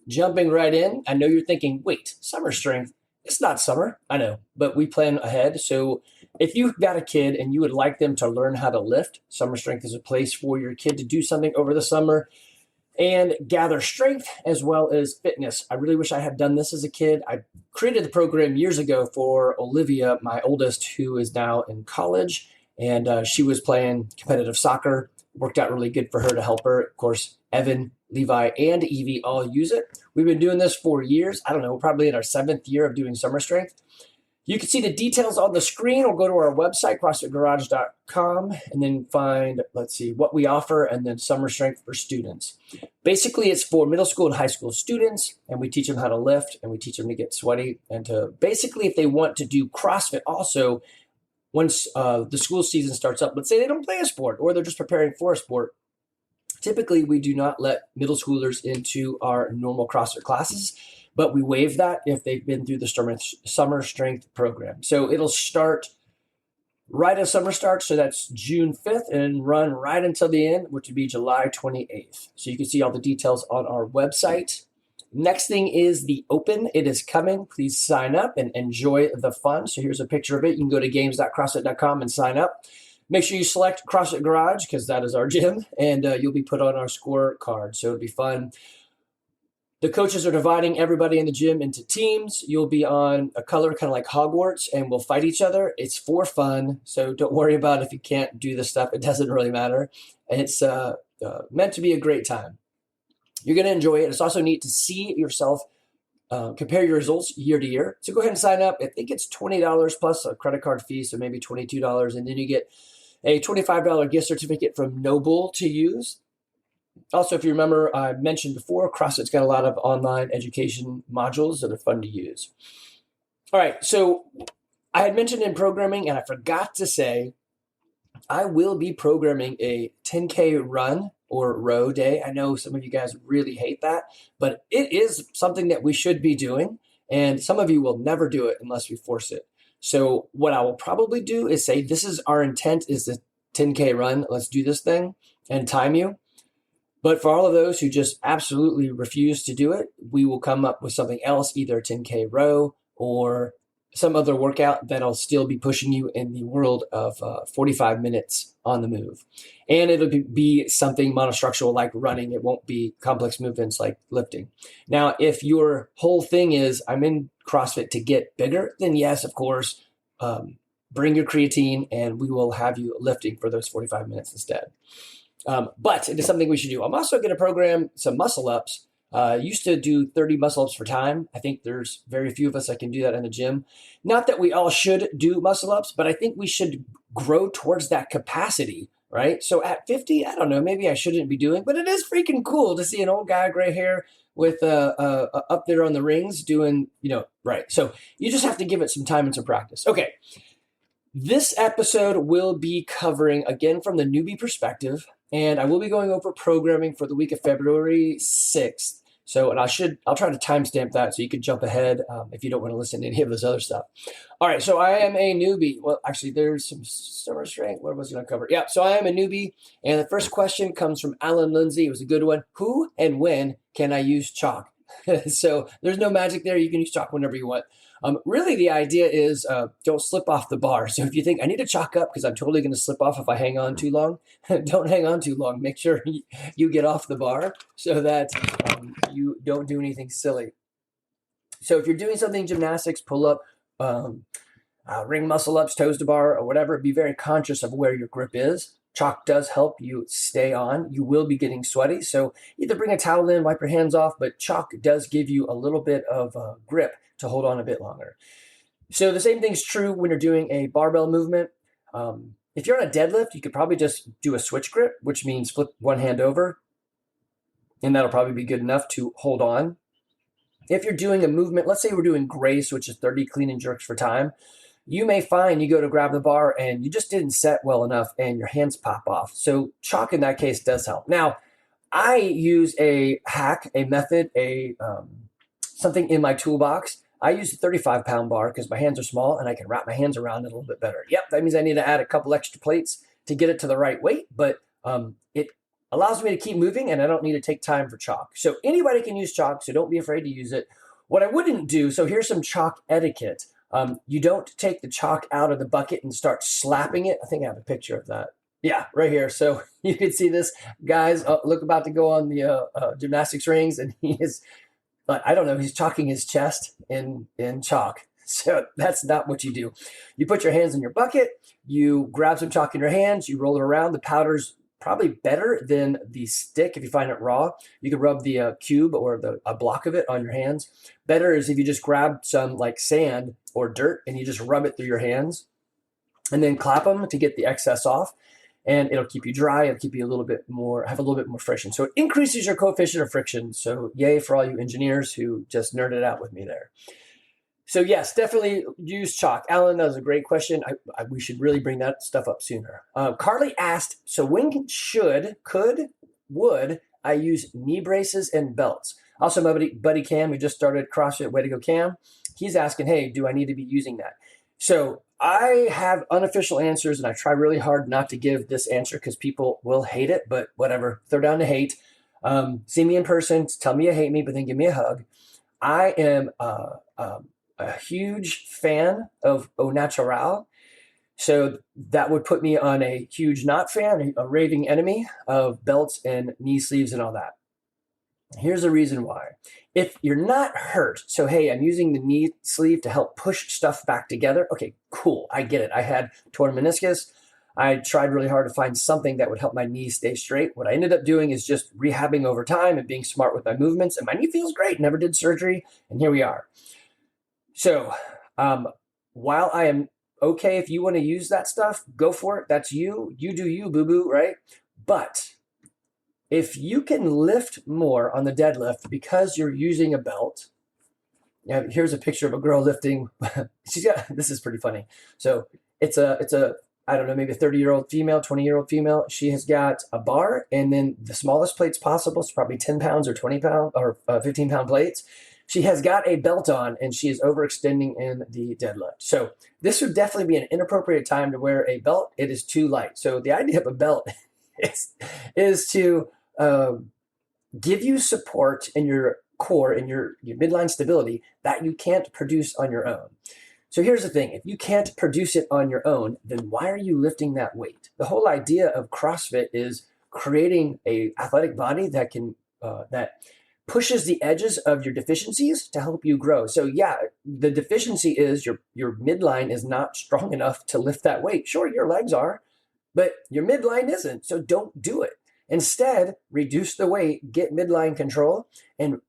jumping right in, I know you're thinking, wait, summer strength? It's not summer. I know, but we plan ahead. So if you've got a kid and you would like them to learn how to lift, summer strength is a place for your kid to do something over the summer and gather strength as well as fitness. I really wish I had done this as a kid. I created the program years ago for Olivia, my oldest, who is now in college, and she was playing competitive soccer. Worked out really good for her to help her. Of course, Evan, Levi, and Evie all use it. We've been doing this for years. I don't know, we're probably in our 7th year of doing summer strength. You can see the details on the screen or go to our website, CrossFitGarage.com, and then find, what we offer, and then summer strength for students. Basically, it's for middle school and high school students, and we teach them how to lift, and we teach them to get sweaty, and to basically, if they want to do CrossFit also, once the school season starts up, let's say they don't play a sport or they're just preparing for a sport, typically we do not let middle schoolers into our normal CrossFit classes, but we waive that if they've been through the summer strength program. So it'll start right as summer starts, so that's June 5th, and run right until the end, which would be July 28th. So you can see all the details on our website. Next thing is the Open. It is coming. Please sign up and enjoy the fun. So here's a picture of it. You can go to games.crossfit.com and sign up. Make sure you select CrossFit Garage because that is our gym, and you'll be put on our scorecard. So it'll be fun. The coaches are dividing everybody in the gym into teams. You'll be on a color kind of like Hogwarts, and we'll fight each other. It's for fun, so don't worry about if you can't do this stuff. It doesn't really matter. It's meant to be a great time. You're going to enjoy it. It's also neat to see yourself compare your results year to year. So go ahead and sign up. I think it's $20 plus a credit card fee, so maybe $22, and then you get a $25 gift certificate from Noble to use. Also, if you remember, I mentioned before, CrossFit's got a lot of online education modules that are fun to use. All right, so I had mentioned in programming, and I forgot to say, I will be programming a 10K run or row day. I know some of you guys really hate that, but it is something that we should be doing, and some of you will never do it unless we force it. So what I will probably do is say, this is our intent, is the 10K run. Let's do this thing and time you. But for all of those who just absolutely refuse to do it, we will come up with something else, either a 10K row or some other workout that'll still be pushing you in the world of 45 minutes on the move. And it'll be something monostructural like running. It won't be complex movements like lifting. Now, if your whole thing is, I'm in CrossFit to get bigger, then yes, of course, bring your creatine and we will have you lifting for those 45 minutes instead. But it is something we should do. I'm also going to program some muscle ups. Used to do 30 muscle ups for time. I think there's very few of us that can do that in the gym. Not that we all should do muscle ups, but I think we should grow towards that capacity, right? So at 50, I don't know, maybe I shouldn't be doing, but it is freaking cool to see an old guy, gray hair, with up there on the rings doing, right. So you just have to give it some time and some practice. Okay. This episode will be covering, again, from the newbie perspective, and I will be going over programming for the week of February 6th. So, and I'll try to timestamp that so you can jump ahead if you don't want to listen to any of this other stuff. All right, so I am a newbie. Well, actually, there's some summer strength. What was I going to cover? Yeah, so I am a newbie, and the first question comes from Alan Lindsay. It was a good one. Who and when can I use chalk? So there's no magic there. You can use chalk whenever you want. Really, the idea is don't slip off the bar. So if you think I need to chalk up because I'm totally going to slip off if I hang on too long, don't hang on too long. Make sure you get off the bar so that you don't do anything silly. So if you're doing something gymnastics, pull up, ring muscle ups, toes to bar, or whatever, be very conscious of where your grip is. Chalk does help you stay on. You will be getting sweaty, so either bring a towel in, wipe your hands off, but chalk does give you a little bit of grip to hold on a bit longer. So the same thing's true when you're doing a barbell movement. If you're on a deadlift, you could probably just do a switch grip, which means flip one hand over, and that'll probably be good enough to hold on. If you're doing a movement, let's say we're doing grace, which is 30 clean and jerks for time, you may find you go to grab the bar and you just didn't set well enough and your hands pop off. So chalk in that case does help. Now, I use a hack, a method, something in my toolbox. I use a 35-pound bar because my hands are small and I can wrap my hands around it a little bit better. Yep, that means I need to add a couple extra plates to get it to the right weight, but it allows me to keep moving, and I don't need to take time for chalk. So anybody can use chalk, so don't be afraid to use it. What I wouldn't do, so here's some chalk etiquette. You don't take the chalk out of the bucket and start slapping it. I think I have a picture of that. Yeah, right here. So you can see this guy's look about to go on the gymnastics rings, and he is, I don't know, he's chalking his chest in chalk. So that's not what you do. You put your hands in your bucket, you grab some chalk in your hands, you roll it around. The powder's probably better than the stick if you find it raw. You can rub the cube or a block of it on your hands. Better is if you just grab some like sand or dirt and you just rub it through your hands and then clap them to get the excess off. And it'll keep you dry. It'll keep you have a little bit more friction. So it increases your coefficient of friction. So yay for all you engineers who just nerded out with me there. So yes, definitely use chalk. Alan, that was a great question. We should really bring that stuff up sooner. Carly asked, so when would I use knee braces and belts? Also, my buddy Cam, who just started CrossFit, way to go Cam, he's asking, hey, do I need to be using that? So I have unofficial answers, and I try really hard not to give this answer because people will hate it, but whatever, throw down the hate. See me in person, tell me you hate me, but then give me a hug. I am a huge fan of au natural. So that would put me on a huge not fan, a raving enemy of belts and knee sleeves and all that. Here's the reason why. If you're not hurt, so hey, I'm using the knee sleeve to help push stuff back together. Okay, cool. I get it. I had torn meniscus. I tried really hard to find something that would help my knee stay straight. What I ended up doing is just rehabbing over time and being smart with my movements. And my knee feels great. Never did surgery. And here we are. So while I am okay, if you want to use that stuff, go for it. That's you. You do you, boo-boo, right? But if you can lift more on the deadlift because you're using a belt, here's a picture of a girl lifting. This is pretty funny. So it's a I don't know, maybe a 30-year-old female, 20-year-old female. She has got a bar and then the smallest plates possible. It's probably 10 pounds or 20 pound or 15 pound plates. She has got a belt on and she is overextending in the deadlift. So this would definitely be an inappropriate time to wear a belt. It is too light. So the idea of a belt is to give you support in your core, in your midline stability that you can't produce on your own. So here's the thing. If you can't produce it on your own, then why are you lifting that weight? The whole idea of CrossFit is creating a athletic body that can that pushes the edges of your deficiencies to help you grow. So yeah, the deficiency is your midline is not strong enough to lift that weight. Sure, your legs are, but your midline isn't. So don't do it. Instead, reduce the weight, get midline control, and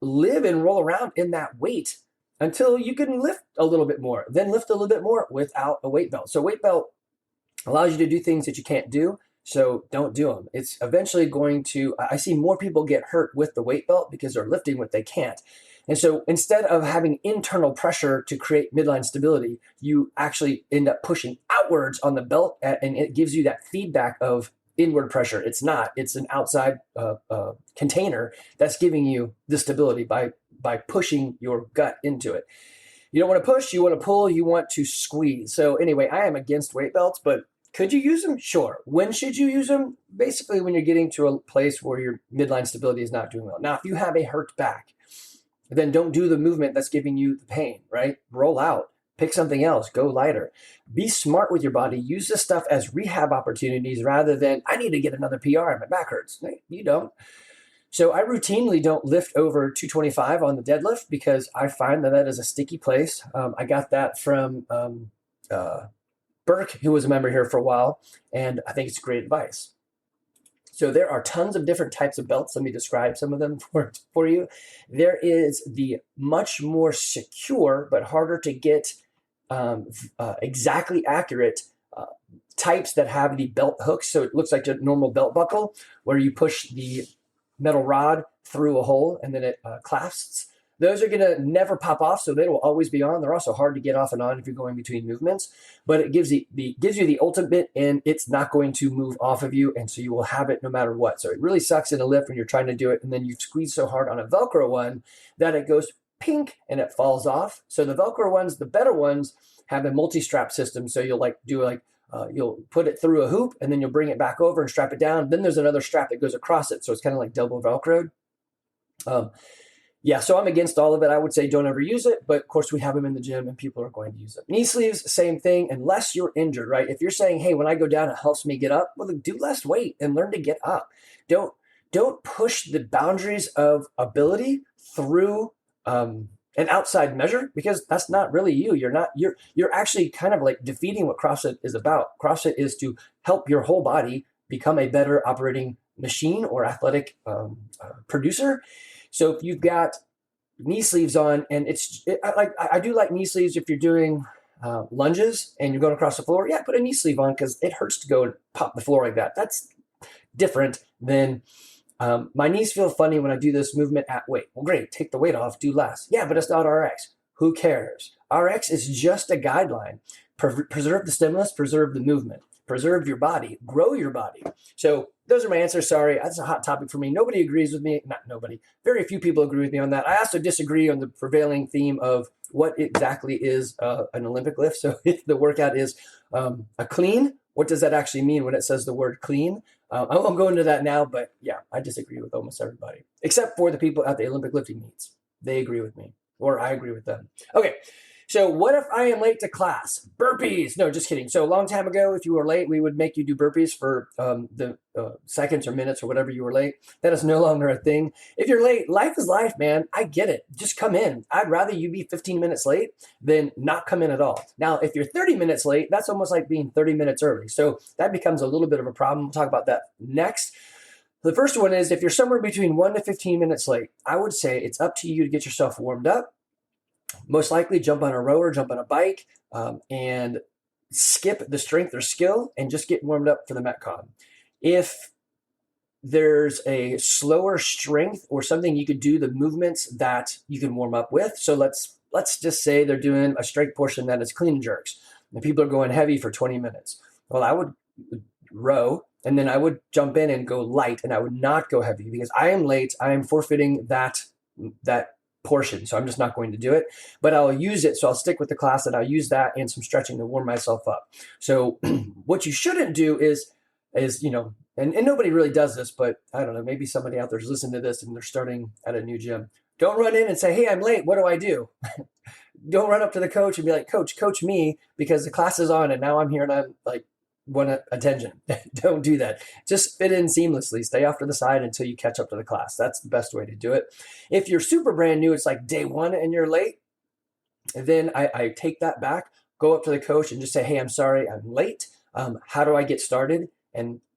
live and roll around in that weight until you can lift a little bit more. Then lift a little bit more without a weight belt. So weight belt allows you to do things that you can't do. So don't do them. It's eventually going to, I see more people get hurt with the weight belt because they're lifting what they can't. And so instead of having internal pressure to create midline stability, you actually end up pushing outwards on the belt and it gives you that feedback of inward pressure. It's not, it's an outside container that's giving you the stability by pushing your gut into it. You don't want to push, you want to pull, you want to squeeze. So anyway, I am against weight belts, but could you use them? Sure. When should you use them? Basically, when you're getting to a place where your midline stability is not doing well. Now, if you have a hurt back, then don't do the movement that's giving you the pain, right? Roll out, pick something else, go lighter. Be smart with your body. Use this stuff as rehab opportunities rather than, I need to get another PR and my back hurts. You don't. So I routinely don't lift over 225 on the deadlift because I find that is a sticky place. I got that from Burke, who was a member here for a while, and I think it's great advice. So there are tons of different types of belts. Let me describe some of them for you. There is the much more secure but harder to get exactly accurate types that have the belt hooks. So it looks like a normal belt buckle where you push the metal rod through a hole and then it clasps. Those are going to never pop off, so they will always be on. They're also hard to get off and on if you're going between movements, but it gives you the ultimate, and it's not going to move off of you, and so you will have it no matter what. So it really sucks in a lift when you're trying to do it, and then you squeeze so hard on a Velcro one that it goes pink and it falls off. So the Velcro ones, the better ones, have a multi-strap system, so you'll do You'll put it through a hoop and then you'll bring it back over and strap it down. Then there's another strap that goes across it. So it's kind of like double Velcroed. So I'm against all of it. I would say don't ever use it, but of course we have them in the gym and people are going to use it. Knee sleeves, same thing, unless you're injured, right? If you're saying, hey, when I go down, it helps me get up, well, then do less weight and learn to get up. Don't push the boundaries of ability through an outside measure, because that's not really you. You're actually kind of like defeating what CrossFit is about. CrossFit is to help your whole body become a better operating machine or athletic producer. So if you've got knee sleeves on, and I do like knee sleeves if you're doing lunges and you're going across the floor. Yeah, put a knee sleeve on because it hurts to go and pop the floor like that. That's different than my knees feel funny when I do this movement at weight. Well, great, take the weight off, do less. Yeah, but it's not RX. Who cares? RX is just a guideline. Preserve the stimulus, preserve the movement, preserve your body, grow your body. So those are my answers. Sorry, that's a hot topic for me. Nobody agrees with me. Not nobody. Very few people agree with me on that. I also disagree on the prevailing theme of what exactly is an Olympic lift. So if the workout is a clean, what does that actually mean when it says the word clean? I won't go into that now, but yeah, I disagree with almost everybody, except for the people at the Olympic lifting meets. They agree with me, or I agree with them. Okay. So what if I am late to class? Burpees. No, just kidding. So a long time ago, if you were late, we would make you do burpees for the seconds or minutes or whatever you were late. That is no longer a thing. If you're late, life is life, man. I get it. Just come in. I'd rather you be 15 minutes late than not come in at all. Now, if you're 30 minutes late, that's almost like being 30 minutes early. So that becomes a little bit of a problem. We'll talk about that next. The first one is if you're somewhere between 1 to 15 minutes late, I would say it's up to you to get yourself warmed up. Most likely jump on a rower, jump on a bike, and skip the strength or skill and just get warmed up for the Metcon. If there's a slower strength or something, you could do the movements that you can warm up with. So let's just say they're doing a strength portion that is clean and jerks. And people are going heavy for 20 minutes. Well, I would row, and then I would jump in and go light, and I would not go heavy because I am late. I am forfeiting that portion. So I'm just not going to do it, but I'll use it. So I'll stick with the class and I'll use that and some stretching to warm myself up. So what you shouldn't do is, and nobody really does this, but I don't know, maybe somebody out there's listening to this and they're starting at a new gym. Don't run in and say, hey, I'm late. What do I do? Don't run up to the coach and be like, coach me because the class is on and now I'm here and I'm like, want attention. Don't do that. Just fit in seamlessly. Stay off to the side until you catch up to the class. That's the best way to do it. If you're super brand new, it's like day one and you're late, then I take that back, go up to the coach and just say, hey, I'm sorry, I'm late. How do I get started?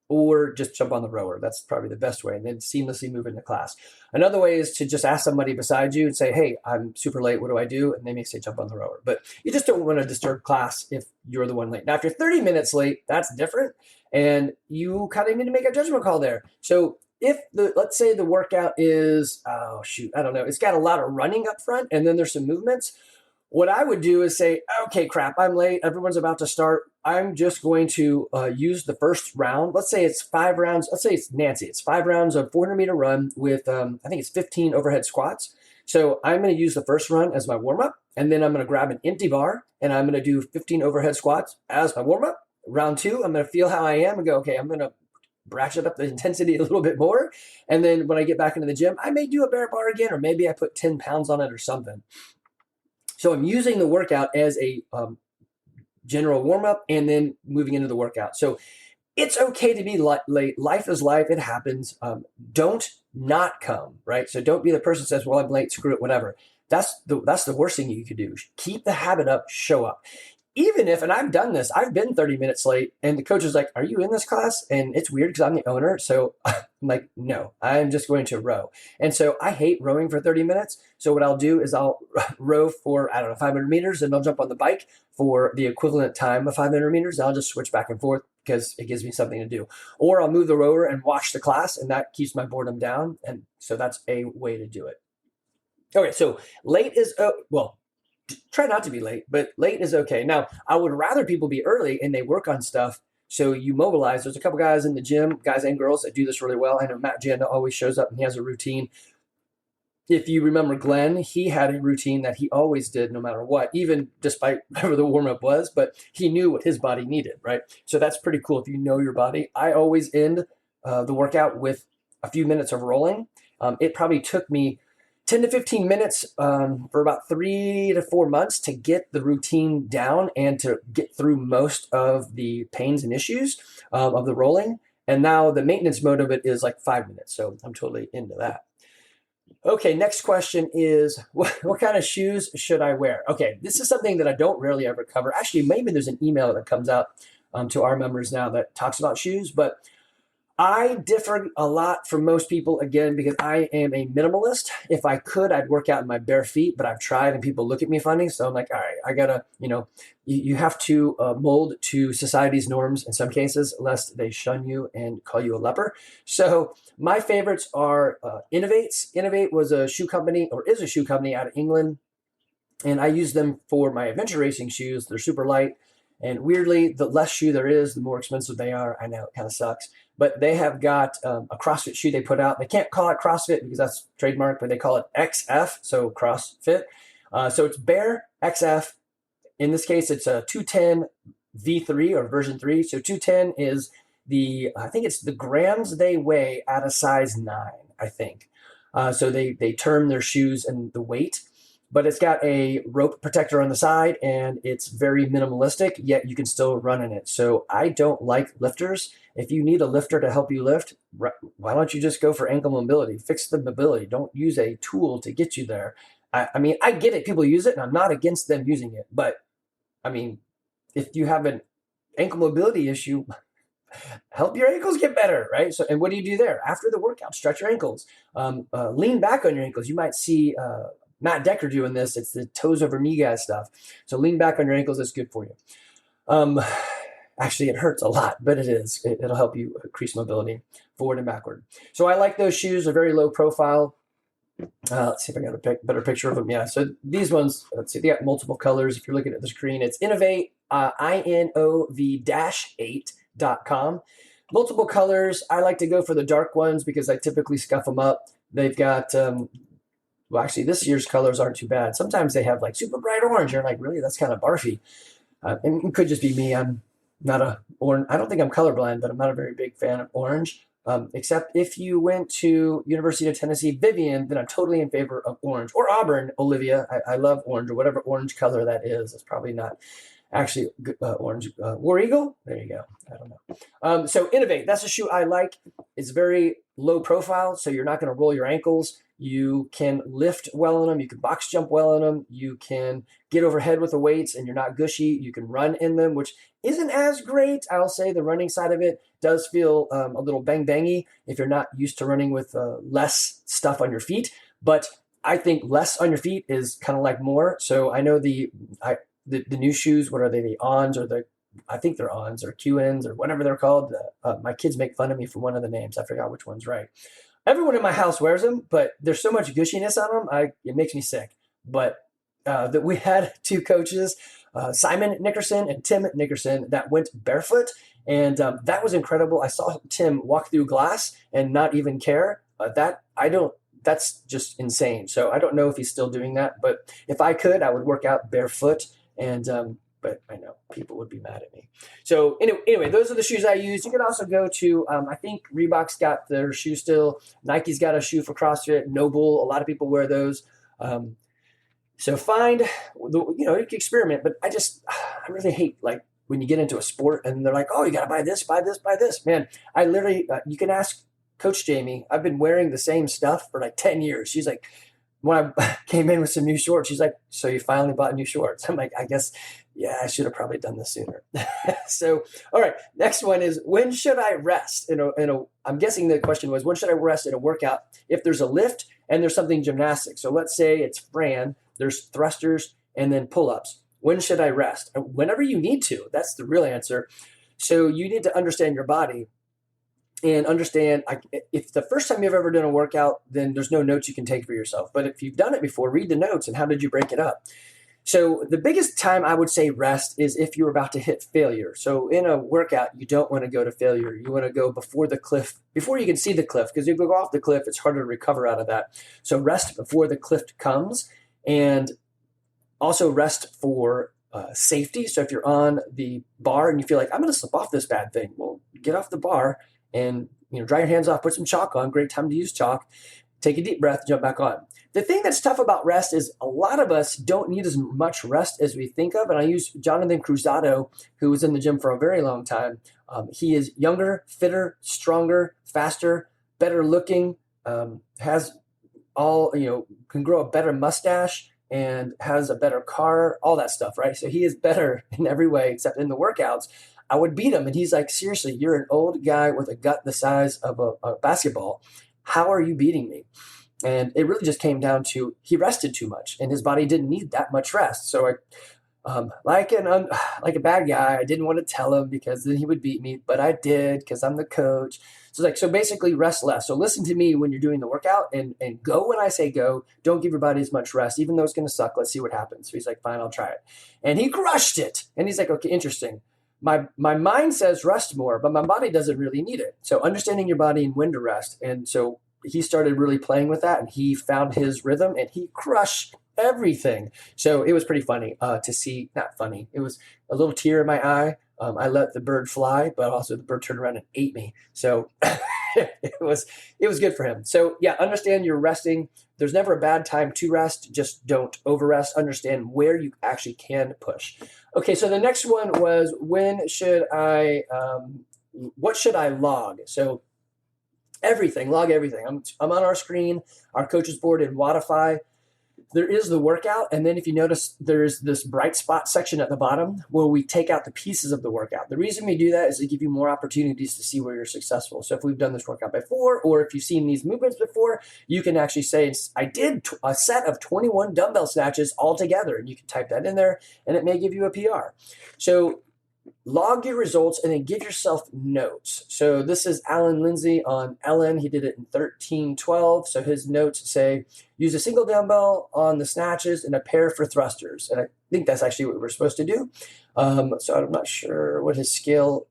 Or just jump on the rower. That's probably the best way. And then seamlessly move into class. Another way is to just ask somebody beside you and say, hey, I'm super late. What do I do? And they may say, jump on the rower. But you just don't want to disturb class if you're the one late. Now, if you're 30 minutes late, that's different. And you kind of need to make a judgment call there. So if let's say the workout is, I don't know, it's got a lot of running up front and then there's some movements. What I would do is say, okay, crap, I'm late. Everyone's about to start. I'm just going to use the first round. Let's say it's 5 rounds. Let's say it's Nancy. It's 5 rounds of 400-meter run with, I think it's 15 overhead squats. So I'm going to use the first run as my warm-up, and then I'm going to grab an empty bar, and I'm going to do 15 overhead squats as my warm-up. Round 2, I'm going to feel how I am and go, okay, I'm going to ratchet up the intensity a little bit more. And then when I get back into the gym, I may do a bear bar again, or maybe I put 10 pounds on it or something. So I'm using the workout as a general warm-up and then moving into the workout. So it's okay to be late. Life is life. It happens. Don't not come, right? So don't be the person who says, well, I'm late, screw it, whatever. That's the worst thing you could do. Keep the habit up, show up. Even if, and I've done this, I've been 30 minutes late and the coach is like, are you in this class? And it's weird because I'm the owner. So I'm like, no, I'm just going to row. And so I hate rowing for 30 minutes. So what I'll do is I'll row for, 500 meters and I'll jump on the bike for the equivalent time of 500 meters. I'll just switch back and forth because it gives me something to do. Or I'll move the rower and watch the class and that keeps my boredom down. And so that's a way to do it. Okay, so late is, try not to be late, but late is okay. Now, I would rather people be early and they work on stuff so you mobilize. There's a couple guys in the gym, guys and girls, that do this really well. I know Matt Janda always shows up and he has a routine. if you remember Glenn, he had a routine that he always did no matter what, even despite whatever the warm up was, but he knew what his body needed, right? So that's pretty cool if you know your body. I always end the workout with a few minutes of rolling. It probably took me 10 to 15 minutes for about 3 to 4 months to get the routine down and to get through most of the pains and issues of the rolling. And now the maintenance mode of it is like 5 minutes. So I'm totally into that. Okay, next question is, what kind of shoes should I wear? Okay, this is something that I don't rarely ever cover. Actually, maybe there's an email that comes out to our members now that talks about shoes, but I differ a lot from most people, again, because I am a minimalist. If I could, I'd work out in my bare feet, but I've tried and people look at me funny. So I'm like, all right, I gotta, you have to mold to society's norms in some cases, lest they shun you and call you a leper. So my favorites are Innovates. Innovate was a shoe company, or is a shoe company out of England. And I use them for my adventure racing shoes. They're super light. And weirdly, the less shoe there is, the more expensive they are. I know it kind of sucks. But they have got a CrossFit shoe they put out. They can't call it CrossFit because that's trademark, but they call it XF, so CrossFit. So it's Bare XF. In this case, it's a 210 V3 or version 3. So 210 is I think it's the grams they weigh at a size 9, I think. So they term their shoes and the weight. But it's got a rope protector on the side and it's very minimalistic, yet you can still run in it. So I don't like lifters. If you need a lifter to help you lift, why don't you just go for ankle mobility? Fix the mobility. Don't use a tool to get you there. I mean, I get it. People use it and I'm not against them using it. But I mean, if you have an ankle mobility issue, help your ankles get better, right? So, and what do you do there? After the workout, stretch your ankles. Lean back on your ankles. You might see Matt Decker doing this. It's the toes over knee guy stuff. So lean back on your ankles. That's good for you. Actually, it hurts a lot, but it is. It'll help you increase mobility forward and backward. So I like those shoes. They're very low profile. Let's see if I got a better picture of them. Yeah. So these ones, let's see, they got multiple colors. If you're looking at the screen, it's Innovate, INOV-8.com. Multiple colors. I like to go for the dark ones because I typically scuff them up. They've got, well, actually, this year's colors aren't too bad. Sometimes they have like super bright orange. You're like, really? That's kind of barfy. And it could just be me. I'm not orange. I don't think I'm colorblind, but I'm not a very big fan of orange. Except if you went to University of Tennessee Vivian, then I'm totally in favor of orange. Or Auburn, Olivia. I love orange, or whatever orange color that is. It's probably not actually orange. War Eagle? There you go. I don't know. So Innovate, that's a shoe I like. It's very low profile, so you're not going to roll your ankles. You can lift well in them. You can box jump well in them. You can get overhead with the weights and you're not gushy. You can run in them, which isn't as great. I'll say the running side of it does feel a little bang bangy if you're not used to running with less stuff on your feet. But I think less on your feet is kind of like more. So I know the new shoes, what are they? The Ons or I think they're Ons or QNs or whatever they're called. My kids make fun of me for one of the names. I forgot which one's right. Everyone in my house wears them, but there's so much gushiness on them, it makes me sick. But that we had two coaches, Simon Nickerson and Tim Nickerson, that went barefoot, and that was incredible. I saw Tim walk through glass and not even care. That's just insane. So I don't know if he's still doing that, but if I could, I would work out barefoot. And but I know people would be mad at me. So anyway, those are the shoes I use. You can also go to, I think Reebok's got their shoe still. Nike's got a shoe for CrossFit. Noble, a lot of people wear those. So find, you can experiment, but I really hate like when you get into a sport and they're like, oh, you got to buy this, buy this, buy this. Man, I literally, you can ask Coach Jamie. I've been wearing the same stuff for like 10 years. She's like, when I came in with some new shorts, she's like, so you finally bought new shorts? I'm like, I guess, yeah, I should have probably done this sooner. So, all right, next one is, when should I rest? I'm guessing the question was, when should I rest in a workout if there's a lift and there's something gymnastic? So let's say it's Fran, there's thrusters and then pull-ups. When should I rest? Whenever you need to. That's the real answer. So you need to understand your body. And understand, if the first time you've ever done a workout, then there's no notes you can take for yourself. But if you've done it before, read the notes and how did you break it up? So the biggest time I would say rest is if you're about to hit failure. So in a workout, you don't want to go to failure. You want to go before the cliff, before you can see the cliff, because if you go off the cliff, it's harder to recover out of that. So rest before the cliff comes, and also rest for safety. So if you're on the bar and you feel like I'm going to slip off this bad thing, well, get off the bar and dry your hands off, put some chalk on. Great time to use chalk. Take a deep breath, jump back on. The thing that's tough about rest is a lot of us don't need as much rest as we think of. And I use Jonathan Cruzado, who was in the gym for a very long time. He is younger, fitter, stronger, faster, better looking, has can grow a better mustache and has a better car, all that stuff, right? So he is better in every way except in the workouts. I would beat him. And he's like, seriously, you're an old guy with a gut the size of a basketball. How are you beating me? And it really just came down to he rested too much and his body didn't need that much rest. So like a bad guy, I didn't want to tell him because then he would beat me, but I did because I'm the coach. So basically rest less. So listen to me when you're doing the workout and go when I say go. Don't give your body as much rest, even though it's going to suck. Let's see what happens. So he's like, fine, I'll try it. And he crushed it. And he's like, okay, interesting. My mind says rest more, but my body doesn't really need it. So understanding your body and when to rest. And so he started really playing with that and he found his rhythm and he crushed everything. So it was pretty funny to see, not funny. It was a little tear in my eye. I let the bird fly, but also the bird turned around and ate me. So it was good for him. So yeah, understand you're resting. There's never a bad time to rest. Just don't over rest. Understand where you actually can push. Okay. So the next one was what should I log? So log everything. I'm on our screen, our coaches board in Wodify. There is the workout. And then if you notice, there's this bright spot section at the bottom where we take out the pieces of the workout. The reason we do that is to give you more opportunities to see where you're successful. So if we've done this workout before, or if you've seen these movements before, you can actually say, I did a set of 21 dumbbell snatches all together. And you can type that in there and it may give you a PR. So log your results and then give yourself notes. So this is Alan Lindsay on Ellen. He did it in 13-12. So his notes say, use a single dumbbell on the snatches and a pair for thrusters. And I think that's actually what we're supposed to do. So I'm not sure what his scale.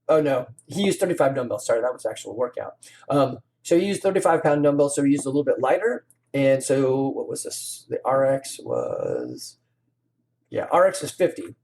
Oh no, he used 35 dumbbells. Sorry, that was actual workout. So he used 35-pound dumbbells. So he used a little bit lighter. And so what was this? The RX is 50.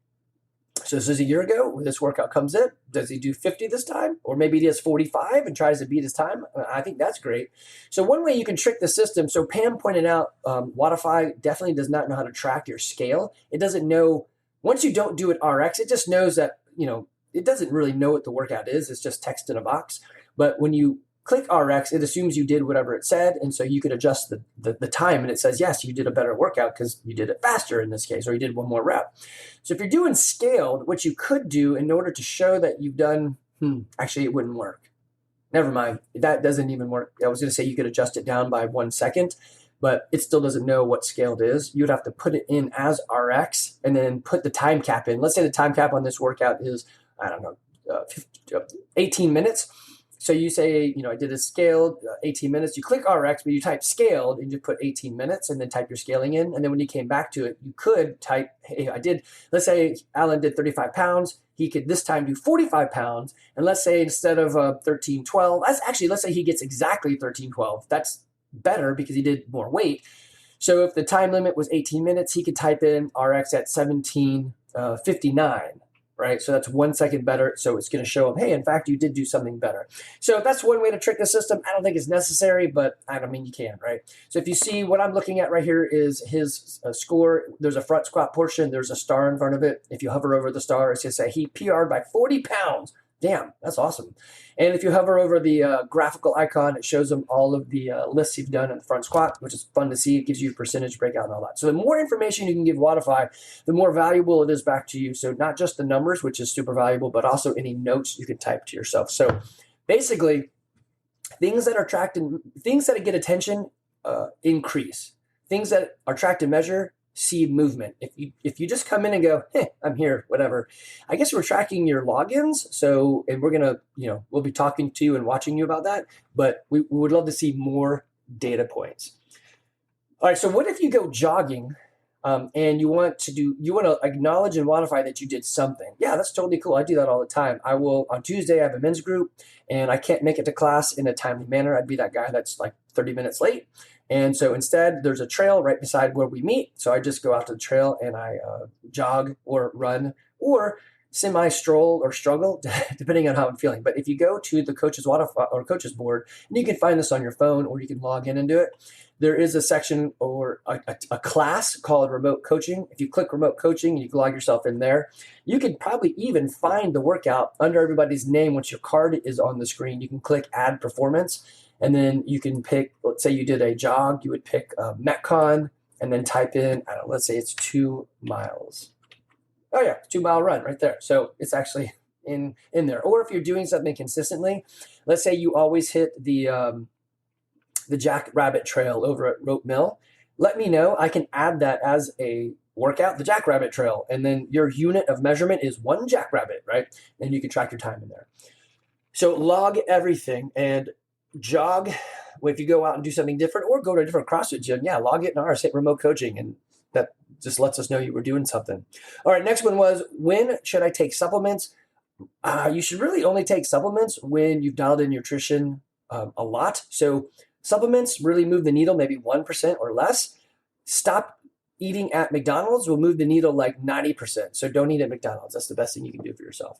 So this is a year ago when this workout comes in. Does he do 50 this time? Or maybe he does 45 and tries to beat his time? I think that's great. So one way you can trick the system, so Pam pointed out, Wodify definitely does not know how to track your scale. It doesn't know, once you don't do it RX, it just knows that, it doesn't really know what the workout is. It's just text in a box. But when you click RX, it assumes you did whatever it said. And so you could adjust the time and it says, yes, you did a better workout because you did it faster in this case, or you did one more rep. So if you're doing scaled, what you could do in order to show that you've done, actually it wouldn't work. Never mind. That doesn't even work. I was going to say you could adjust it down by 1 second, but it still doesn't know what scaled is. You'd have to put it in as RX and then put the time cap in. Let's say the time cap on this workout is, 18 minutes. So you say, I did a scaled 18 minutes. You click RX, but you type scaled and you put 18 minutes and then type your scaling in. And then when you came back to it, you could type, hey, let's say Alan did 35 pounds. He could this time do 45 pounds. And let's say instead of 13-12, let's say he gets exactly 13-12. That's better because he did more weight. So if the time limit was 18 minutes, he could type in RX at 17:59. Right? So that's 1 second better. So it's going to show him, hey, in fact, you did do something better. So that's one way to trick the system. I don't think it's necessary, but you can, right? So if you see what I'm looking at right here is his score. There's a front squat portion. There's a star in front of it. If you hover over the star, it's going to say he PR'd by 40 pounds. Damn, that's awesome. And if you hover over the graphical icon, it shows them all of the lists you've done in the front squat, which is fun to see. It gives you a percentage breakout and all that. So the more information you can give Wodify, the more valuable it is back to you. So not just the numbers, which is super valuable, but also any notes you can type to yourself. So basically, things that get attention increase. Things that are tracked and measure see movement. If you just come in and go, hey, I'm here, whatever. I guess we're tracking your logins. So, and we're going to, we'll be talking to you and watching you about that, but we would love to see more data points. All right. So what if you go jogging and you want to acknowledge and modify that you did something. Yeah, that's totally cool. I do that all the time. On Tuesday, I have a men's group and I can't make it to class in a timely manner. I'd be that guy that's like 30 minutes late. And so instead, there's a trail right beside where we meet. So I just go out to the trail and I jog or run or semi-stroll or struggle, depending on how I'm feeling. But if you go to the coach's waterfall or coach's board, and you can find this on your phone or you can log in and do it, there is a section or a class called remote coaching. If you click remote coaching and you log yourself in there, you can probably even find the workout under everybody's name. Once your card is on the screen, you can click add performance. And then you can pick, let's say you did a jog, you would pick Metcon and then type in, I don't know, let's say it's 2 miles. Oh yeah, 2 mile run right there. So it's actually in there. Or if you're doing something consistently, let's say you always hit the Jackrabbit Trail over at Rope Mill, let me know. I can add that as a workout, the Jackrabbit Trail. And then your unit of measurement is 1 jackrabbit, right? And you can track your time in there. So log everything and jog. If you go out and do something different or go to a different CrossFit gym, yeah, log it in ours, hit remote coaching, and that just lets us know you were doing something. All right, next one was, when should I take supplements? You should really only take supplements when you've dialed in nutrition a lot. So supplements really move the needle maybe 1% or less. Stop eating at McDonald's will move the needle like 90%. So don't eat at McDonald's. That's the best thing you can do for yourself.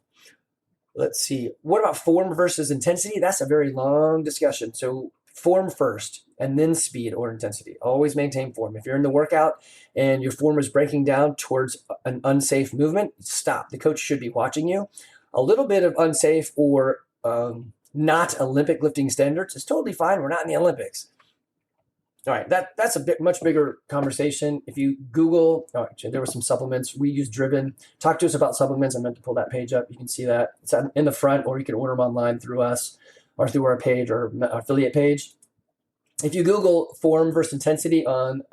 Let's see. What about form versus intensity? That's a very long discussion. So form first and then speed or intensity. Always maintain form. If you're in the workout and your form is breaking down towards an unsafe movement, stop. The coach should be watching you. A little bit of unsafe or not Olympic lifting standards is totally fine. We're not in the Olympics. All right, that's a much bigger conversation. If you Google, there were some supplements. We use Driven. Talk to us about supplements. I meant to pull that page up. You can see that. It's in the front, or you can order them online through us or through our page or affiliate page. If you Google form versus intensity on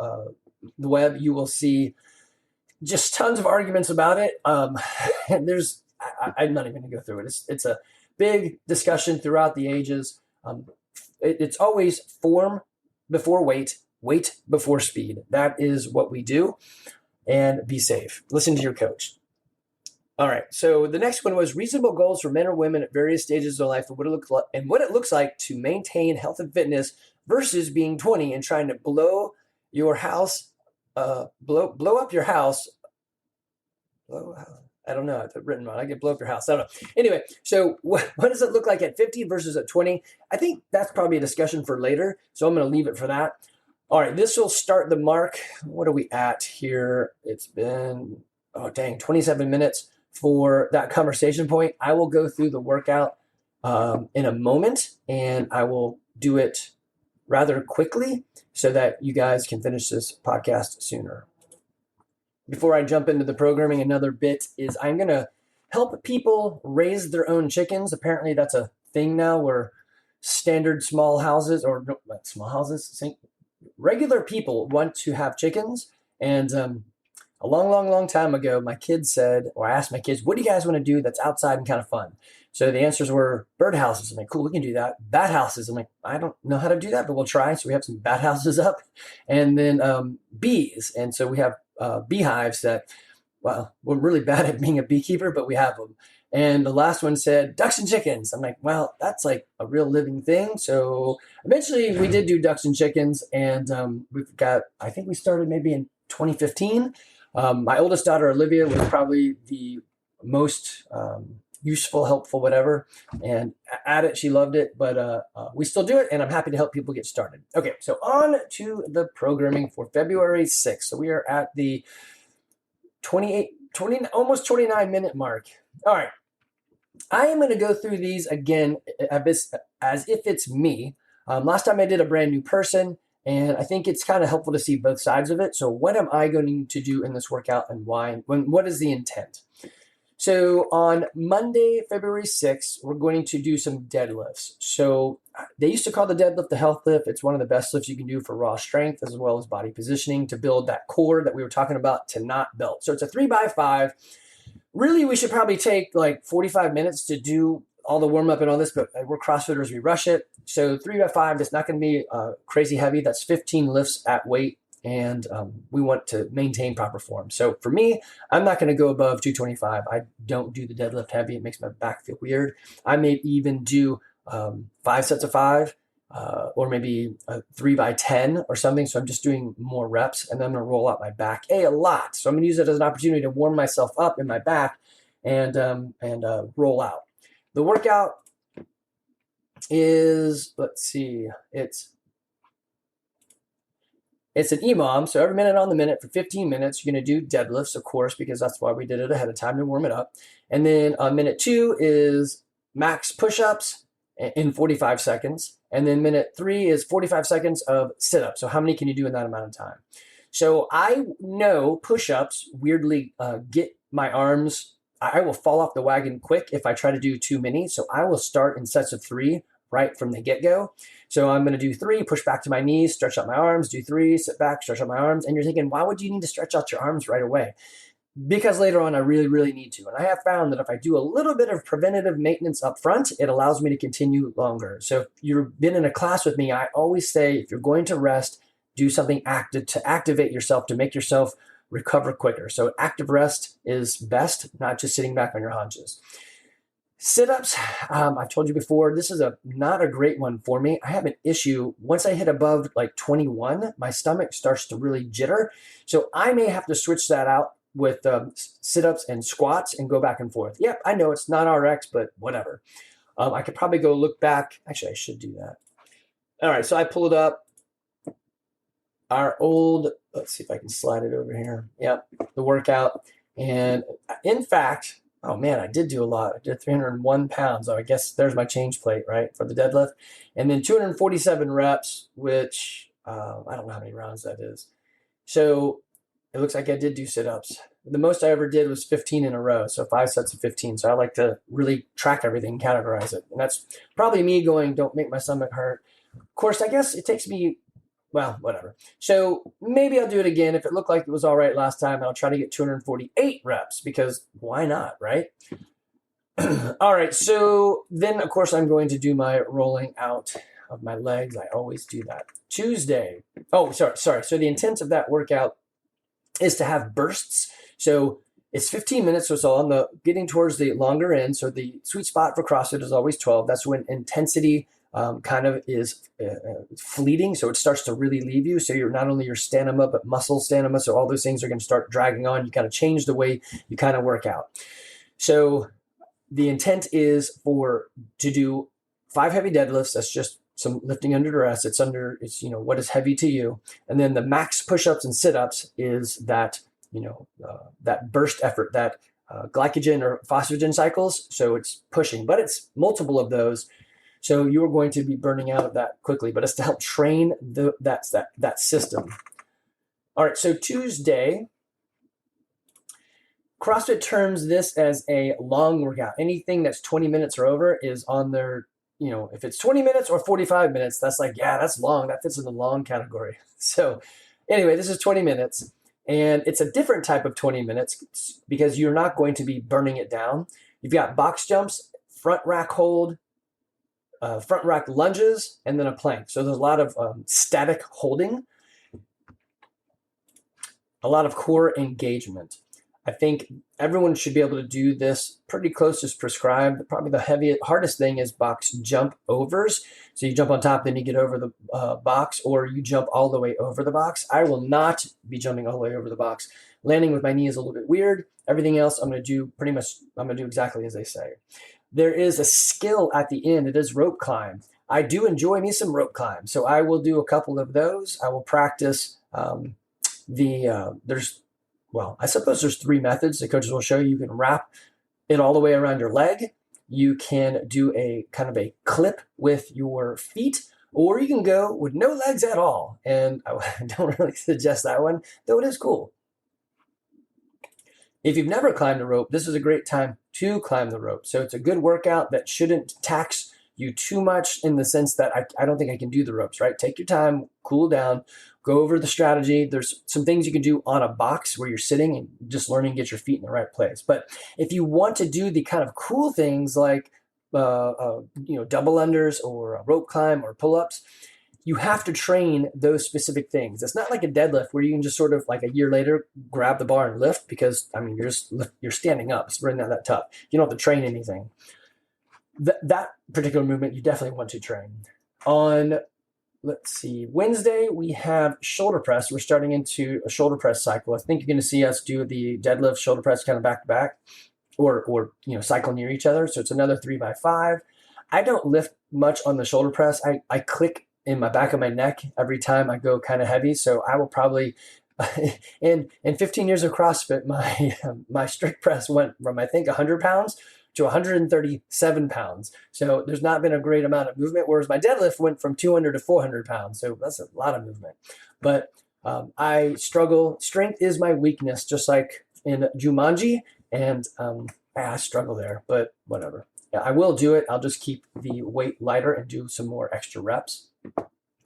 the web, you will see just tons of arguments about it. And I'm not even going to go through it. It's a big discussion throughout the ages. It's always form before weight before speed. That is what we do. And be safe. Listen to your coach. All right. So the next one was reasonable goals for men or women at various stages of life and what it looks like to maintain health and fitness versus being 20 and trying to blow your house, blow up your house. I don't know. I've written wrong. I get blow up your house. I don't know. Anyway, so what does it look like at 50 versus at 20? I think that's probably a discussion for later. So I'm going to leave it for that. All right. This will start the mark. What are we at here? It's been, 27 minutes for that conversation point. I will go through the workout in a moment, and I will do it rather quickly so that you guys can finish this podcast sooner. Before I jump into the programming, another bit is I'm going to help people raise their own chickens. Apparently that's a thing now where standard small houses, or no, not small houses, regular people want to have chickens. And a long time ago, my kids said, or I asked my kids, what do you guys want to do that's outside and kind of fun? So the answers were bird houses. I'm like, cool, we can do that. Bat houses. I'm like, I don't know how to do that, but we'll try. So we have some bat houses up. And then bees. And so we have beehives that, well, we're really bad at being a beekeeper, but we have them. And the last one said ducks and chickens. I'm like, well, that's like a real living thing. So eventually we did do ducks and chickens. And I think we started maybe in 2015. My oldest daughter, Olivia, was probably the most useful, helpful, whatever. And at it, she loved it, but we still do it, and I'm happy to help people get started. Okay, so on to the programming for February 6th. So we are at the almost 29-minute mark. All right. I am going to go through these again as if it's me. Last time I did a brand new person, and I think it's kind of helpful to see both sides of it. So what am I going to do in this workout and why? What is the intent? So on Monday, February 6th, we're going to do some deadlifts. So they used to call the deadlift the health lift. It's one of the best lifts you can do for raw strength as well as body positioning to build that core that we were talking about to not belt. So it's a 3x5. Really, we should probably take like 45 minutes to do all the warm up and all this, but we're CrossFitters, we rush it. So 3x5, that's not going to be crazy heavy. That's 15 lifts at weight and we want to maintain proper form. So for me, I'm not going to go above 225. I don't do the deadlift heavy. It makes my back feel weird. I may even do 5 sets of 5, or maybe a 3x10 or something. So I'm just doing more reps, and then I'm going to roll out my back a lot. So I'm going to use it as an opportunity to warm myself up in my back and roll out. The workout is, let's see, it's an EMOM, so every minute on the minute for 15 minutes, you're going to do deadlifts, of course, because that's why we did it ahead of time to warm it up. And then minute 2 is max push-ups in 45 seconds. And then minute 3 is 45 seconds of sit-ups. So how many can you do in that amount of time? So I know push-ups weirdly get my arms, I will fall off the wagon quick if I try to do too many. So I will start in sets of 3 right from the get-go. So I'm going to do 3, push back to my knees, stretch out my arms, do 3, sit back, stretch out my arms. And you're thinking, why would you need to stretch out your arms right away? Because later on, I really, really need to. And I have found that if I do a little bit of preventative maintenance up front, it allows me to continue longer. So if you've been in a class with me, I always say, if you're going to rest, do something active to activate yourself, to make yourself recover quicker. So active rest is best, not just sitting back on your haunches. Sit-ups, I've told you before, this is not a great one for me. I have an issue. Once I hit above like 21, my stomach starts to really jitter. So I may have to switch that out with sit-ups and squats and go back and forth. Yep, I know it's not RX, but whatever. I could probably go look back. Actually, I should do that. All right, so I pulled up our old, let's see if I can slide it over here. Yep, the workout. And in fact, oh man, I did do a lot. I did 301 pounds. So I guess there's my change plate, right, for the deadlift. And then 247 reps, which I don't know how many rounds that is. So it looks like I did do sit-ups. The most I ever did was 15 in a row, so 5 sets of 15. So I like to really track everything, categorize it. And that's probably me going, don't make my stomach hurt. Of course, I guess it takes me, well, whatever. So maybe I'll do it again. If it looked like it was all right last time, I'll try to get 248 reps, because why not, right? All right, so then, of course, I'm going to do my rolling out of my legs. I always do that. Tuesday. Oh, sorry. So the intent of that workout is to have bursts. So it's 15 minutes, so it's all on the getting towards the longer end. So the sweet spot for CrossFit is always 12. That's when intensity kind of is fleeting. So it starts to really leave you. So you're not only your stamina, but muscle stamina. So all those things are going to start dragging on. You kind of change the way you kind of work out. So the intent is to do 5 heavy deadlifts. That's just some lifting under duress. It's what is heavy to you. And then the max push-ups and sit-ups is that, that burst effort, that glycogen or phosphagen cycles. So it's pushing, but it's multiple of those. So you're going to be burning out of that quickly, but it's to help train that system. All right, so Tuesday, CrossFit terms this as a long workout. Anything that's 20 minutes or over is on their, if it's 20 minutes or 45 minutes, that's like, yeah, that's long. That fits in the long category. So anyway, this is 20 minutes, and it's a different type of 20 minutes because you're not going to be burning it down. You've got box jumps, front rack hold, front rack lunges, and then a plank. So there's a lot of static holding, a lot of core engagement. I think everyone should be able to do this pretty close as prescribed. Probably the hardest thing is box jump overs. So you jump on top, then you get over the box, or you jump all the way over the box. I will not be jumping all the way over the box. Landing with my knee is a little bit weird. Everything else I'm going to do exactly as they say. There is a skill at the end. It is rope climb. I do enjoy me some rope climb. So I will do a couple of those. I will practice I suppose there's 3 methods the coaches will show you. You can wrap it all the way around your leg. You can do a kind of a clip with your feet, or you can go with no legs at all. And I don't really suggest that one, though it is cool. If you've never climbed a rope, this is a great time to climb the rope. So it's a good workout that shouldn't tax you too much in the sense that I don't think I can do the ropes, right? Take your time, cool down, go over the strategy. There's some things you can do on a box where you're sitting and just learning to get your feet in the right place. But if you want to do the kind of cool things like double unders or a rope climb or pull-ups, you have to train those specific things. It's not like a deadlift where you can just sort of like a year later grab the bar and lift, because I mean you're standing up. It's really not that tough. You don't have to train anything. That particular movement you definitely want to train. On, let's see, Wednesday we have shoulder press. We're starting into a shoulder press cycle. I think you're going to see us do the deadlift, shoulder press kind of back to back, or cycle near each other. So it's another 3x5. I don't lift much on the shoulder press. I click in my back of my neck every time I go kind of heavy. So I will probably, in 15 years of CrossFit, my strict press went from, I think, 100 pounds to 137 pounds. So there's not been a great amount of movement, whereas my deadlift went from 200 to 400 pounds. So that's a lot of movement. But I struggle. Strength is my weakness, just like in Jumanji. And I struggle there, but whatever. Yeah, I will do it. I'll just keep the weight lighter and do some more extra reps.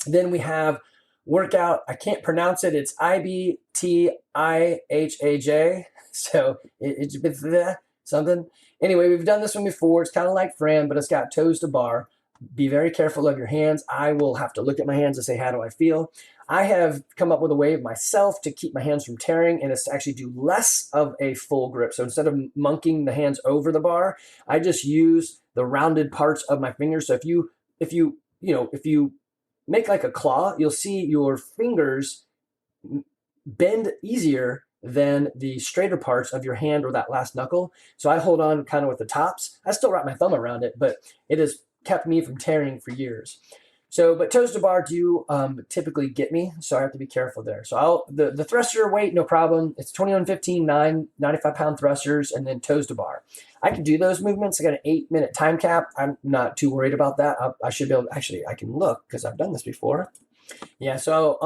Then we have workout. I can't pronounce it. It's IBTIHAJ. So it's something. Anyway, we've done this one before. It's kind of like Fran, but it's got toes to bar. Be very careful of your hands. I will have to look at my hands and say, how do I feel? I have come up with a way myself to keep my hands from tearing, and it's to actually do less of a full grip. So instead of monkeying the hands over the bar, I just use the rounded parts of my fingers. So if you make like a claw, you'll see your fingers bend easier than the straighter parts of your hand or that last knuckle. So I hold on kind of with the tops. I still wrap my thumb around it, but it has kept me from tearing for years. So, but toes to bar do typically get me, so I have to be careful there. So the thruster weight, no problem. It's 21-15, 95-pound thrusters, and then toes to bar. I can do those movements. I got an 8-minute time cap. I'm not too worried about that. I should be able to, actually, I can look because I've done this before. Yeah, so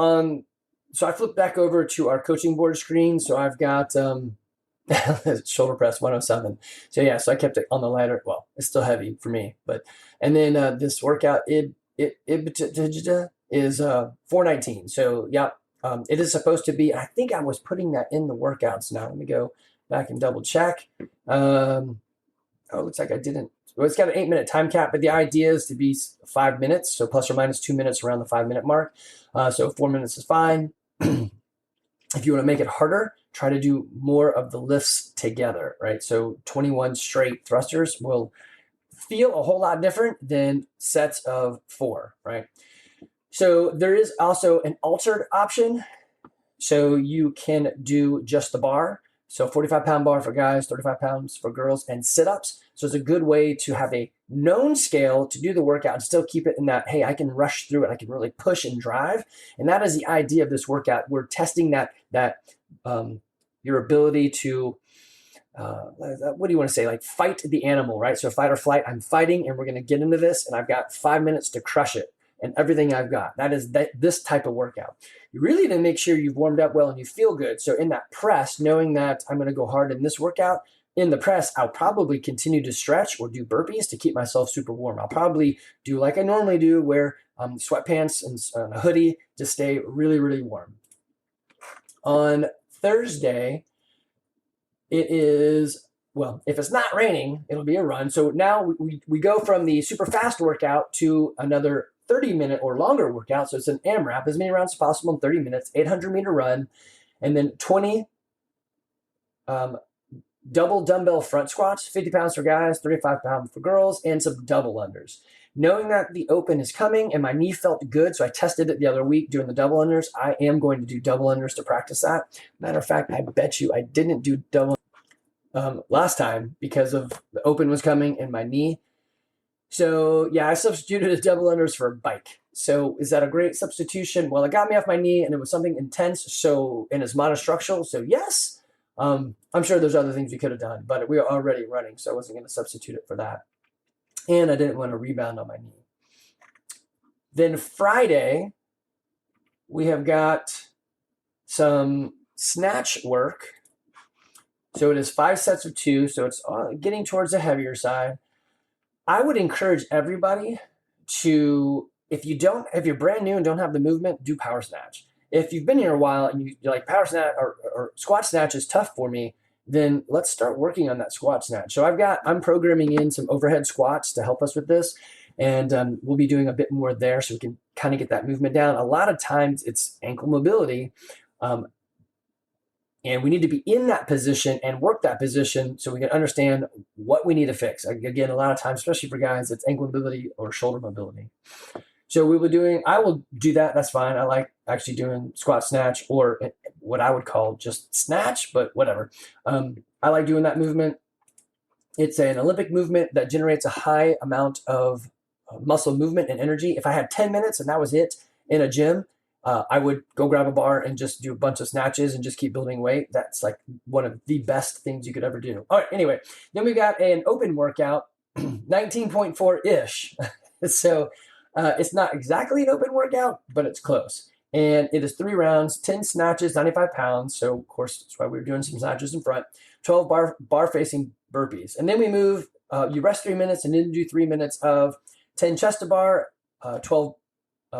I flipped back over to our coaching board screen. So I've got shoulder press 107. So yeah, so I kept it on the lighter. Well, it's still heavy for me, but, and then this workout, it is 419. So yeah, it is supposed to be, I think I was putting that in the workouts. Now let me go back and double check. Oh, it looks like I didn't. Well, it's got an 8-minute time cap, but the idea is to be 5 minutes. So plus or minus 2 minutes around the 5-minute mark. So 4 minutes is fine. If you want to make it harder, try to do more of the lifts together, right? So 21 straight thrusters will feel a whole lot different than sets of 4, right? So there is also an altered option. So you can do just the bar. So 45-pound bar for guys, 35 pounds for girls, and sit-ups. So it's a good way to have a known scale to do the workout and still keep it in that, hey, I can rush through it. I can really push and drive. And that is the idea of this workout. We're testing that your ability to, what do you want to say? Like fight the animal, right? So fight or flight, I'm fighting and we're going to get into this and I've got 5 minutes to crush it and everything I've got. That is this type of workout. You really need to make sure you've warmed up well and you feel good. So in that press, knowing that I'm going to go hard in this workout, in the press, I'll probably continue to stretch or do burpees to keep myself super warm. I'll probably do like I normally do, wear sweatpants and a hoodie to stay really, really warm. On Thursday, it is, well, if it's not raining, it'll be a run. So now we go from the super fast workout to another 30-minute or longer workout. So it's an AMRAP, as many rounds as possible in 30 minutes, 800-meter run, and then 20 double dumbbell front squats, 50 pounds for guys, 35 pounds for girls, and some double unders. Knowing that the open is coming and my knee felt good, so I tested it the other week doing the double unders. I am going to do double unders to practice that. Matter of fact, I bet you I didn't do double last time because of the open was coming and my knee. So yeah, I substituted a double unders for a bike. So is that a great substitution? Well, it got me off my knee and it was something intense. So, and it's monostructural. So yes, I'm sure there's other things we could have done, but we are already running. So I wasn't going to substitute it for that. And I didn't want to rebound on my knee. Then Friday, we have got some snatch work. So it is 5 sets of 2. So it's getting towards the heavier side. I would encourage everybody to, if you're brand new and don't have the movement, do power snatch. If you've been here a while and you're like power snatch or squat snatch is tough for me, then let's start working on that squat snatch. So I'm programming in some overhead squats to help us with this. And we'll be doing a bit more there so we can kind of get that movement down. A lot of times it's ankle mobility. And we need to be in that position and work that position so we can understand what we need to fix. Again, a lot of times, especially for guys, it's ankle mobility or shoulder mobility. So I will do that. That's fine. I like actually doing squat snatch, or what I would call just snatch, but whatever. I like doing that movement. It's an Olympic movement that generates a high amount of muscle movement and energy. If I had 10 minutes and that was it in a gym, I would go grab a bar and just do a bunch of snatches and just keep building weight. That's like one of the best things you could ever do. All right, anyway, then we got an open workout, 19.4-ish. So it's not exactly an open workout, but it's close. And it is 3 rounds, 10 snatches, 95 pounds. So, of course, that's why we were doing some snatches in front, 12 bar-facing burpees. And then we move, you rest 3 minutes and then do 3 minutes of 10 chest to bar, 12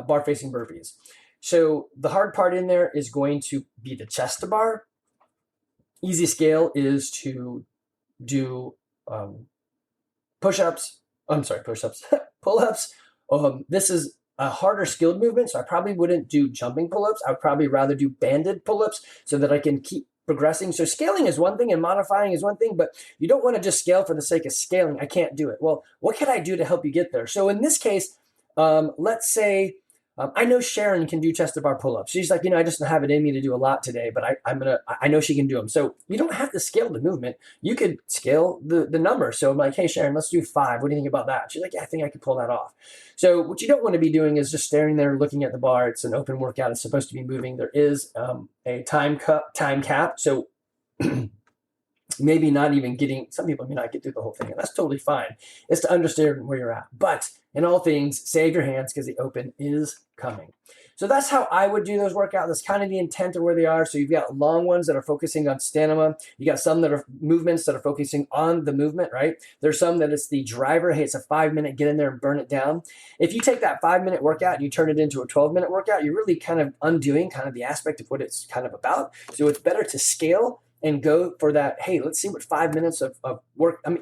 bar-facing burpees. So the hard part in there is going to be the chest to bar. Easy scale is to do pull-ups. This is a harder skilled movement, so I probably wouldn't do jumping pull-ups. I would probably rather do banded pull-ups so that I can keep progressing. So scaling is one thing and modifying is one thing, but you don't want to just scale for the sake of scaling. I can't do it. Well, what can I do to help you get there? So in this case, let's say, I know Sharon can do chest to bar pull-ups. She's like, I just don't have it in me to do a lot today, but I know she can do them. So you don't have to scale the movement. You could scale the number. So I'm like, hey, Sharon, let's do 5. What do you think about that? She's like, yeah, I think I could pull that off. So what you don't want to be doing is just staring there, looking at the bar. It's an open workout. It's supposed to be moving. There is a time cap. So maybe not even getting, some people may not get through the whole thing, and that's totally fine. It's to understand where you're at. But in all things, save your hands because the open is coming. So that's how I would do those workouts. That's kind of the intent of where they are. So you've got long ones that are focusing on stamina. You got some that are movements that are focusing on the movement, right? There's some that it's the driver. Hey, it's a 5-minute, get in there and burn it down. If you take that 5-minute workout and you turn it into a 12-minute workout, you're really kind of undoing kind of the aspect of what it's kind of about. So it's better to scale and go for that. Hey, let's see what 5 minutes of work. I mean,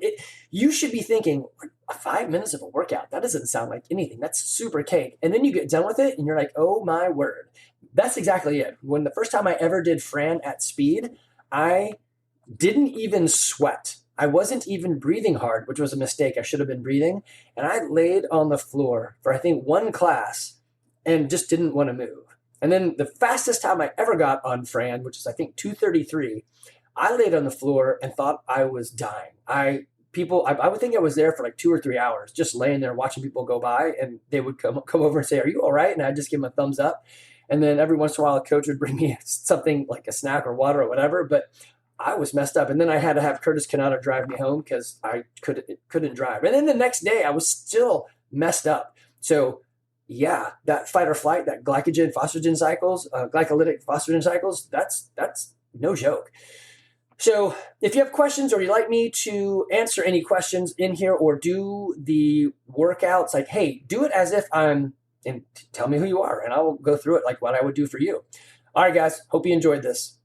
you should be thinking 5 minutes of a workout. That doesn't sound like anything. That's super cake. And then you get done with it and you're like, oh my word. That's exactly it. When the first time I ever did Fran at speed, I didn't even sweat. I wasn't even breathing hard, which was a mistake. I should have been breathing. And I laid on the floor for, I think, 1 class and just didn't want to move. And then the fastest time I ever got on Fran, which is I think 2:33, I laid on the floor and thought I was dying. I would think I was there for like 2 or 3 hours, just laying there watching people go by, and they would come over and say, "Are you all right?" And I'd just give them a thumbs up. And then every once in a while, a coach would bring me something like a snack or water or whatever. But I was messed up, and then I had to have Curtis Canada drive me home because I couldn't drive. And then the next day, I was still messed up. So yeah, that fight or flight, that glycolytic phosphagen cycles, that's no joke. So if you have questions or you'd like me to answer any questions in here or do the workouts, like, hey, do it as if and tell me who you are, and I will go through it like what I would do for you. All right, guys, hope you enjoyed this.